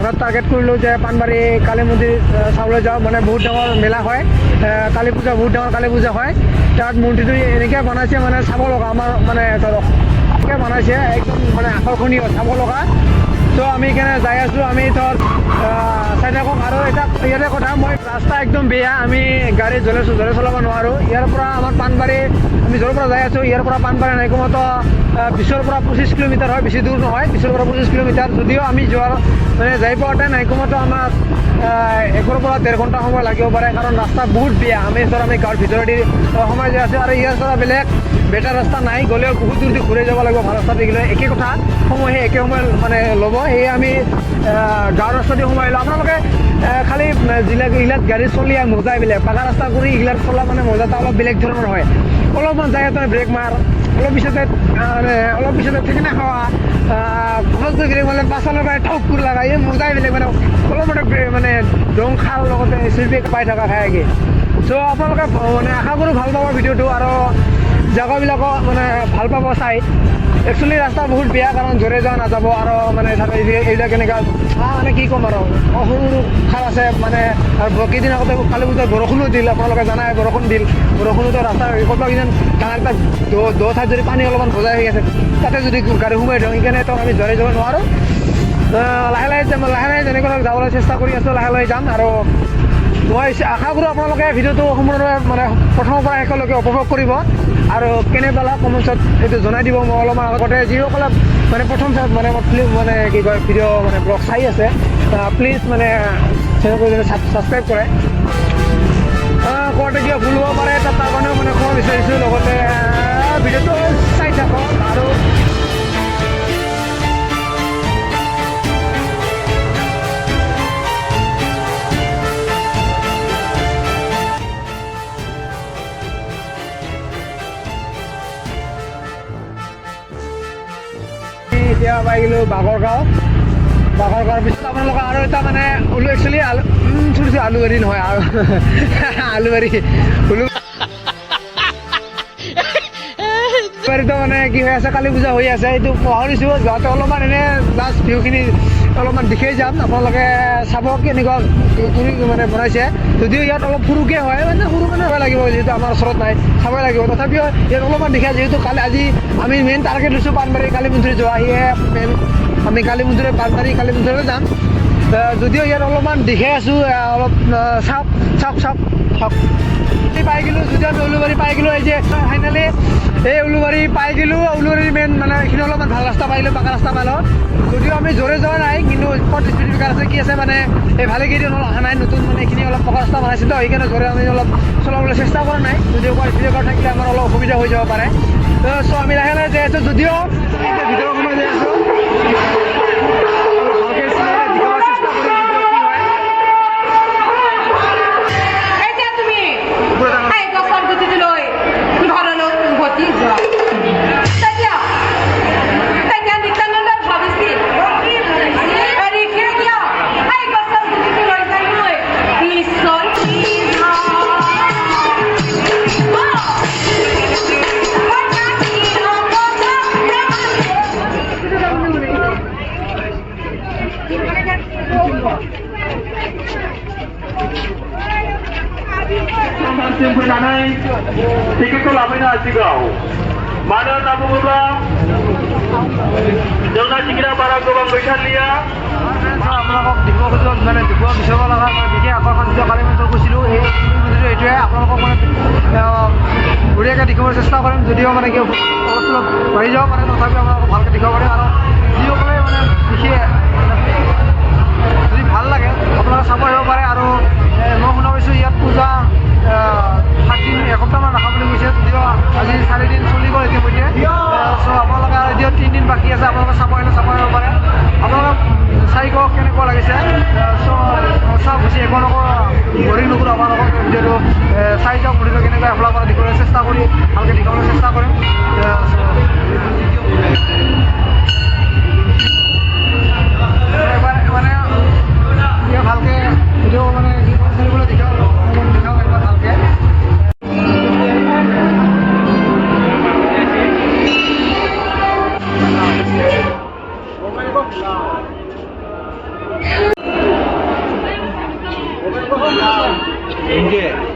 হঠাৎ টাৰ্গেট কৰিলোঁ যে পাণবাৰী কালী মন্দিৰ চাবলৈ যাওঁ। মানে বহুত ডাঙৰ মেলা হয়, কালী পূজা, বহুত ডাঙৰ কালী পূজা হয়। তাত মূৰ্তিটো এনেকৈ বনাইছে, মানে চাব লগা, আমাৰ মানে ধৰক এনেকৈ বনাইছে, একদম মানে আকৰ্ষণীয়, চাব লগা। তো আমি কেনে যাই আছোঁ, আমি ধৰ চাই থাকক। আৰু এটা ইয়াতে কথা, মই ৰাস্তা একদম বেয়া, আমি গাড়ী জোৰে চলাব নোৱাৰোঁ। ইয়াৰ পৰা আমাৰ পাণবাৰী, আমি য'ৰ পৰা যাই আছোঁ, ইয়াৰ পৰা পাণবাৰী নাইকমতো 20 পৰা 25 কিলোমিটাৰ হয়, বেছি দূৰ নহয়, 20 পৰা 25 কিলোমিটাৰ। যদিও আমি যোৱাৰ মানে যাই পাওঁতে নাইকমতো আমাক 1 পৰা 1.5 ঘণ্টা সময় লাগিব পাৰে, কাৰণ ৰাস্তা বহুত বেয়া। আমি গাঁৱৰ ভিতৰেদি সোমাই যাই আছোঁ, আৰু ইয়াৰ পৰা বেলেগ বেটাৰ ৰাস্তা নাই, গ'লেও বহুত দূৰ দি ঘূৰি যাব লাগিব ভাল ৰাস্তা দেখিলে। একে কথা, সময় একে সময় মানে ল'ব। সেয়ে আমি গাঁৱৰ ৰাস্তা দি সোমাই আহিলোঁ। আপোনালোকে খালি এইগিলাক গাড়ী চলি মজা বেলেগ, পাকা ৰাস্তা কৰি এইগিলাক চলা মানে মজাটা অলপ বেলেগ ধৰণৰ হয়। অলপমান যায় তই ব্ৰেক মাৰ, অলপ পিছতে ঠিকনা খাৱা, সহজকৈ ব্ৰেক মাৰিলে পাছলৈ পাই ঠক কৰি লগা, এই মজাই বেলেগ। মানে অলপমান মানে দং খাল লগতে স্লিপে পাই থকা খাই। চ' আপোনালোকে মানে আশা কৰোঁ ভাল পাব ভিডিঅ'টো, আৰু জেগাবিলাকো মানে ভাল পাব চাই। একচুৱেলি ৰাস্তা বহুত বেয়া, কাৰণ জোৰে যোৱা নাযাব, আৰু মানে এইবিলাক এনেকুৱা মানে কি ক'ম আৰু, সৰু সৰু খাল আছে মানে। আৰু কেইদিন আগতে কালী পূজাত বৰষুণো দিল, আপোনালোকে জানাই, বৰষুণ দিল। বৰষুণতো ৰাস্তা ক'ৰবাত কিমান ডাঙৰ এটা দ ঠাইত যদি পানী অলপমান বজাই হৈ আছে, তাতে যদি গাড়ী সোমাই দিওঁ, সেইকাৰণে তো আমি জোৰে যাব নোৱাৰোঁ। লাহে লাহে যেনেকৈ যাবলৈ চেষ্টা কৰি আছোঁ, লাহে লাহে যাম। আৰু মই আশা কৰোঁ আপোনালোকে ভিডিঅ'টো সম্পূৰ্ণৰূপে মানে প্ৰথমৰ পৰা শেষলৈকে উপভোগ কৰিব, আৰু কেনে পালা কমেণ্টছত এইটো জনাই দিব। মই অলপমান আগতে যিসকলে মানে প্ৰথম মানে মানে কি কয় ভিডিঅ' মানে ব্লগ চাই আছে, প্লিজ মানে চেনেলটো ছাবস্ক্ৰাইব কৰে। কওঁতে কিবা ভুল হ'ব পাৰে, তাৰ কাৰণেও মানে ক'ব বিচাৰিছোঁ। লগতে ভিডিঅ'টো চাই থাকক। আৰু এতিয়া পাই গ'লোঁ বাঘৰগাঁও পিছত আপোনালোকে আৰু এটা মানে একচুৱেলি আলুবাৰী নহয়, আৰু আলুবাৰীতো মানে কি হৈ আছে, কালী পূজা হৈ আছে, এইটো পাহৰিছোঁ। যাওঁতে অলপমান এনেই জাষ্ট ভিউখিনি অলপমান দেখাই যাম, আপোনালোকে চাব কেনেকুৱা মানে বনাইছে। যদিও ইয়াত অলপ সৰুকৈ হয়, মানে সৰু মানে ভয় লাগিব, যিহেতু আমাৰ ওচৰত নাই, চাবই লাগিব। তথাপিও ইয়াত অলপমান দেখাই, যিহেতু আজি আমি মেইন টাৰ্গেট লৈছোঁ পাণবাৰী কালী মন্দিৰ যোৱা। সেয়ে মেইন আমি পাণবাৰী কালী মন্দিৰলৈ যাম। যদিও ইয়াত অলপমান দেখাই আছোঁ, অলপ চাওক পাই গ'লোঁ। যদিও আমি উলুবাৰী পাই গ'লোঁ, এই যে ফাইনেলি এই উলুবাৰী পাই গ'লোঁ। উলুবাৰীৰ মেইন মানে এইখিনি অলপমান ভাল ৰাস্তা পাইলোঁ, পাকা ৰাস্তা পালোঁ। যদিও আমি জোৰে যোৱা নাই, কিন্তু স্পট স্পীড ব্ৰেকাৰ আছে, কি আছে মানে এই ভালেকেইদিন অলপ অহা নাই, নতুন মানে এইখিনি অলপ পকা ৰাস্তা বনাইছে তো, সেইকাৰণে জোৰে আমি অলপ চলাবলৈ চেষ্টা কৰা নাই। যদিও স্পীড ব্ৰেকাৰ থাকিলে আমাৰ অলপ অসুবিধা হৈ যাব পাৰে। চ' আমি লাহে লাহে যাই আছোঁ, যদিও ভিতৰৰ সময় যাই আছোঁ। फैनानै टिकेटखौ लाफैनो हासिगौ। मानो होनना बुङोब्ला जोंना टिकेटआ बारा गोबां गैथारलिया। আপোনালোকক দিব খোজোঁ, মানে দিব বিচাৰিব লগা বিশেষ আকৰ্ষণ যিটো কালী মন্দিৰ গৈছিলোঁ, এই মন্দিৰটো এইটোৱে। আপোনালোকক মানে বঢ়িয়াকৈ দেখিবলৈ চেষ্টা কৰিম। যদিও মানে কি অলপ বাঢ়ি যাব পাৰে, তথাপিও আপোনালোকক ভালকৈ দেখাব পাৰিম। আৰু যিসকলে মানে বিশেষ যদি ভাল লাগে, আপোনালোকে চাব আহিব পাৰে। আৰু মই শুনা পাইছোঁ ইয়াত পূজা 7 দিন, এসপ্তাহমান ৰাখা বুলি কৈছে। যদিও আজি 4 দিন চলি গ'ল ইতিমধ্যে। চ' আপোনালোকে আৰু এতিয়াও 3 দিন বাকী আছে, আপোনালোকে চাব আহিব পাৰে। আপোনালোকক চাই কওক কেনেকুৱা লাগিছে। চ' চাওক, বেছি একো নকৰোঁ, বৰিং নকৰোঁ আপোনালোকক। ভিডিঅ'টো চাই যাওক, ভিডিঅ'টো কেনেকুৱা এফালৰ পৰা দেখাবলৈ চেষ্টা কৰি ভালকৈ দেখাবলৈ চেষ্টা কৰিম। এবাৰ মানে ভালকৈ ভিডিঅ' মানে চাৰিবলৈ দেখাওক একবাৰ ভালকৈ। নতুনকে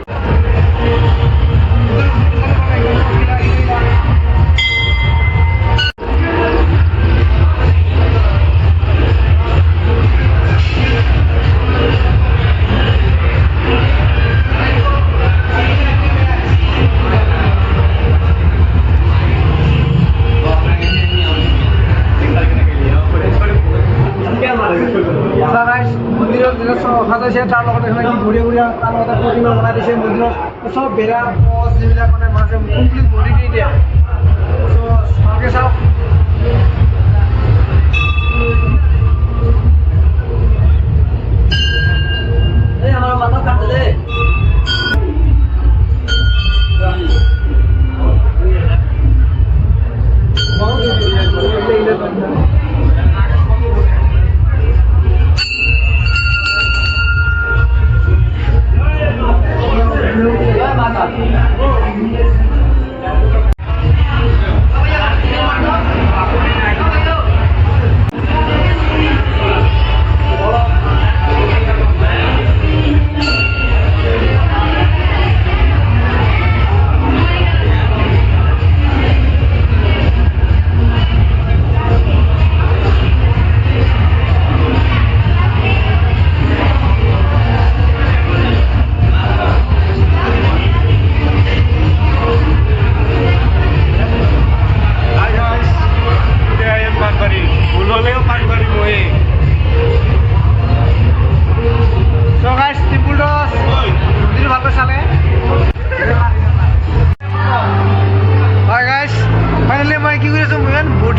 মন্দিৰত যেনে সজাইছে তাৰ লগতে ঘূৰিয়া ঘূৰিয়া তাৰ লগতে প্ৰতিমা বনাই দিছে মন্দিৰত চব বেৰা পথ যিবিলাক মানে মানুহে কমপ্লিট বডি দি দিয়ে ভালকৈ চাওক আমার মাথা কাটতে দে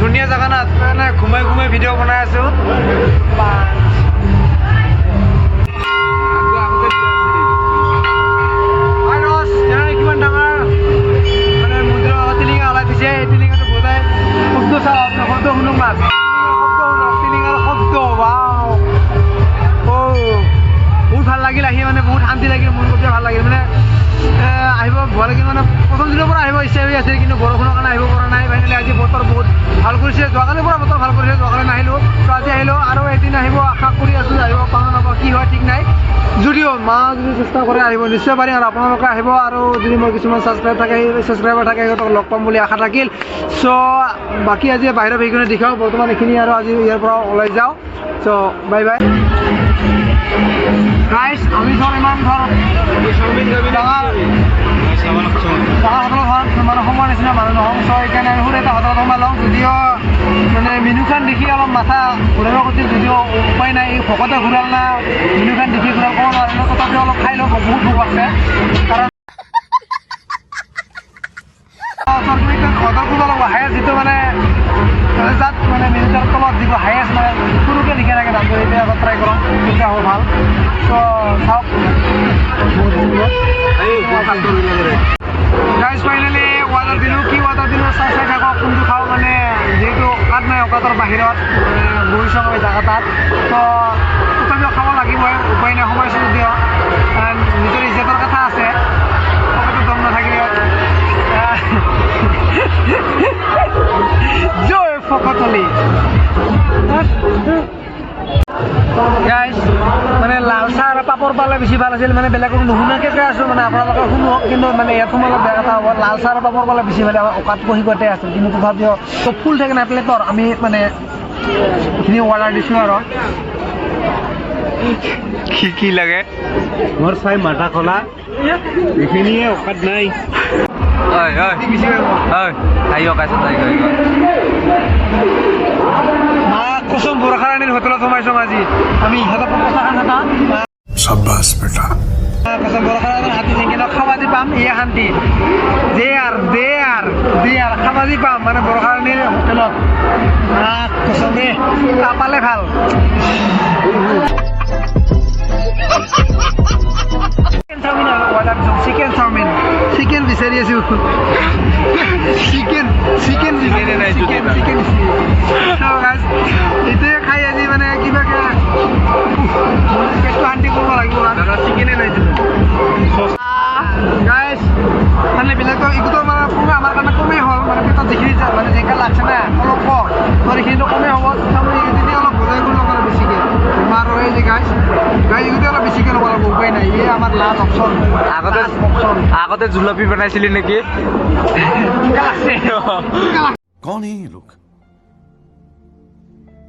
ধুনীয়া জেগা না ঘুমাই ঘুমাই ভিডিঅ' বনাই আছোঁ কিমান ডাঙৰ মানে মন্দিৰৰ টিলিঙা ওলাই দিছে এই টিলিঙাটো বজাই শব্দ চাওক শব্দ শুনক মাছ শব্দ শুনক টিলিঙাৰ শব্দ ৱাও বহুত ভাল লাগিল আহি মানে বহুত শান্তি লাগিল মন কৰিছে ভাল লাগিল মানে আহিব ভয় লাগিল মানে প্ৰথম দিনৰ পৰা আহিব ইচ্ছা হৈ আছিল কিন্তু বৰষুণৰ কাৰণে আহিব পৰা নাই ফাইনেলি আজি বতৰ বহুত ভাল কৰিছে যোৱাকালিৰ পৰা বতৰ ভাল কৰিছে যোৱাকালি নাহিলোঁ তো আজি আহিলোঁ আৰু এদিন আহিব আশা কৰি আছোঁ আহিব পাৰোঁ নাপাওঁ কি হয় ঠিক নাই যদিও মা যদি চেষ্টা কৰে আহিব নিশ্চয় পাৰিম আৰু আপোনালোকে আহিব আৰু যদি মোৰ কিছুমান ছাবস্ক্ৰাইবাৰ থাকে সিহঁতক লগ পাম বুলি আশা থাকিল চ' বাকী আজি বাহিৰৰ ভিডিঅ'খিনি দেখাওঁ বৰ্তমান এইখিনি আৰু আজি ইয়াৰ পৰা ওলাই যাওঁ চ' বাই বাই গাইজ আমি ধৰ ইমান ধৰ মানে সময়ৰ নিচিনা মানুহ নহওঁ চ' সেইকাৰণে আমি সৰু এটা হোটেলত সোমাই লওঁ যদিও মানে মেনুখন দেখি অলপ মাথা ঘূৰাব কৈছিল যদিও উপায় নাই এই ভকতে ঘূৰাল না মেনুখন দেখি ঘূৰাল ক'ব নোৱাৰিলোঁ তথাপিও অলপ খাই লওঁ বহুত ভোক আছে কাৰণ হোটেলটো অলপ হায়েষ্ট যিটো মানে তাত মানে মেনুৰ তলত যিটো হায়েষ্ট মানে সৰুকৈ লিখা থাকে দামটো এতিয়া আগত ট্ৰাই কৰোঁ তেতিয়া হ'ব ভাল ত' চাওক গাইজ ফাইনেলি অৰ্ডাৰ দিলোঁ কি অৰ্ডাৰ দিলোঁ চাই থাকক কোনটো খাওঁ মানে যিহেতু অকাত নাই অকাতৰ বাহিৰত বহি চাওঁ এই জেগা তাত ত' তথাপিও খাব লাগিবই উপায় নাই সোমাইছোঁ যদিও নিজৰ ইজ্জতৰ কথা আছে পকেটত দম নাথাকিলে জয় ফকতলি গাইজ মানে লাল চাহ আৰু পাপৰ পালে বেছি ভাল আছিল মানে বেলেগক নুশুনাকৈ কৈ আছোঁ মানে আপোনালোকে শুনক কিন্তু মানে ইয়াত সোমালে বেয়া কথা হ'ব লাল চাহ আৰু পাপৰ পালে বেছি ভাল আমাৰ অকাত পহিকতে আছিল কিন্তু তথাপিও চব ফুল থাকে না প্লেটৰ আমি মানে এইখিনি অৰ্ডাৰ দিছোঁ আৰু কি লাগে মোৰ চাই মাথা খোলা এইখিনিয়ে অকাত নাই কচম বৰষাৰাণীৰ হোটেলত সোমাইছোঁ আজি আমি ইহঁতৰ शाबाश बेटा কচম বৰষাৰাণীৰ হাতী চেংকিনক খাবা দি পাম ইয়ে শান্তি দে আৰু খাবা দি পাম মানে বৰষাৰাণীৰ হোটেলত কচম দে পালে ভাল চাওমিন অৰ্ডাৰ দিছোঁ চিকেন বিচাৰি আছোঁ চিকেন এইটোৱে খাই আজি মানে কিবাকে পেটটো শান্তি কৰিব লাগিব চিকেনে নাই গাইজ মানে বেলেগৰ এইটোতো মানে আমাৰ কাৰণে কমেই হ'ল মানে পেটত যিখিনি মানে যেনেকৈ লাগছে না অলপ কম মানে সেইখিনিতো কমেই হ'ব তাৰমানে এইখিনি অলপ বজাই কৰি ল'ব লাগে বেছিকৈ বেমাৰ হয় যে গাইজ এইটো অলপ বেছিকৈ ল'ব লাগিব উপায় নাই আমাৰ লাল অপশ্যন আগতে জুলাপি বনাইছিলি নেকি कौन है ये लोग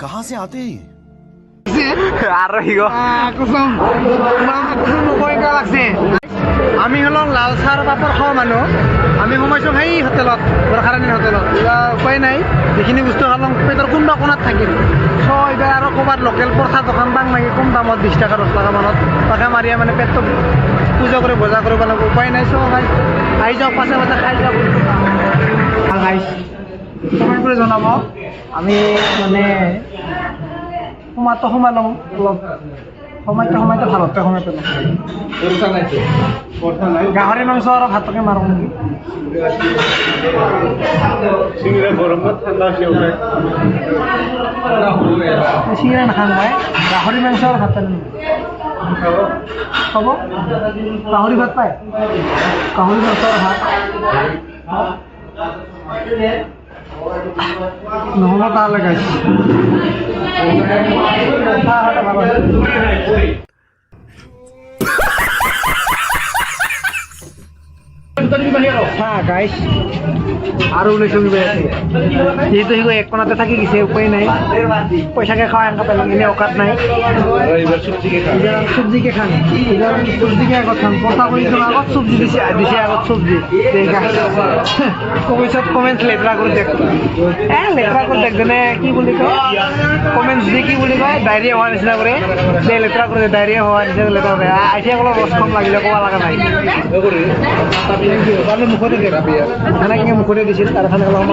कहाँ से आते हैं ये? আৰু সি কুসুম কুসুম নকয় লাগছে আমি হলং লাল চাহ পাপৰ খোৱা মানুহ আমি সোমাইছোঁ সেই হোটেলত বৰখাৰাণী হোটেলত উপায় নাই যিখিনি বস্তু খালং পেটৰ কোনোবা কোণাত থাকিল চ' এইবাৰ আৰু ক'ৰবাত লোকেল পৰঠা দোকান পাং মাগি কম দামত 20 টকা 10 টকা মানত তাকে মাৰি মানে পেটটো পূজা কৰি বজাৰ কৰিব লাগিব উপায় নাই চ' ভাই আহি যাওক পাছে পাছে খাই যাওক কমেণ্ট কৰি জনাব আমি মানে সোমালো অলপ সময়তে ভালতে সোমাই পেলাম গাহৰি মাংস আৰু ভাতকে মাৰোঁ নেকি চিঙৰা নাখাওঁ মই গাহৰি মাংস আৰু ভাত হ'ব গাহৰি ভাত পায় গাহৰি মাংস আৰু ভাত নহ'ব তালৈ গাইছে গাইছ আৰু ওলাইছোঁ যিহেতু সি এক কোণাতে থাকি গৈছে উপায় নাই পইচাকে খাওঁ এনেকৈ পেলাম এনেই অকাত নাই চব্জিকে খাম চব্জিকে আগত খাম পৰঠা কৰিছোঁ আগত চব্জি দিছে আগত চব্জি পিছত কমেণ্টছ লেতেৰা কৰি দেখ লেতেৰা কৰি দেখ যেনে কি বুলি কয় কমেণ্টছ দি কি বুলি কয় ডায়েৰিয়া হোৱাৰ নিচিনা কৰে দে লেতেৰা কৰি ডায়েৰিয়া হোৱাৰ নিচিনা লেতেৰা কৰে আইটিয়া অলপ ৰস কম লাগিলে ক'ব লগা নাই মুখতে দেখ সেনেকৈ মুখতে দিছিল তাৰ কাৰণে অলপ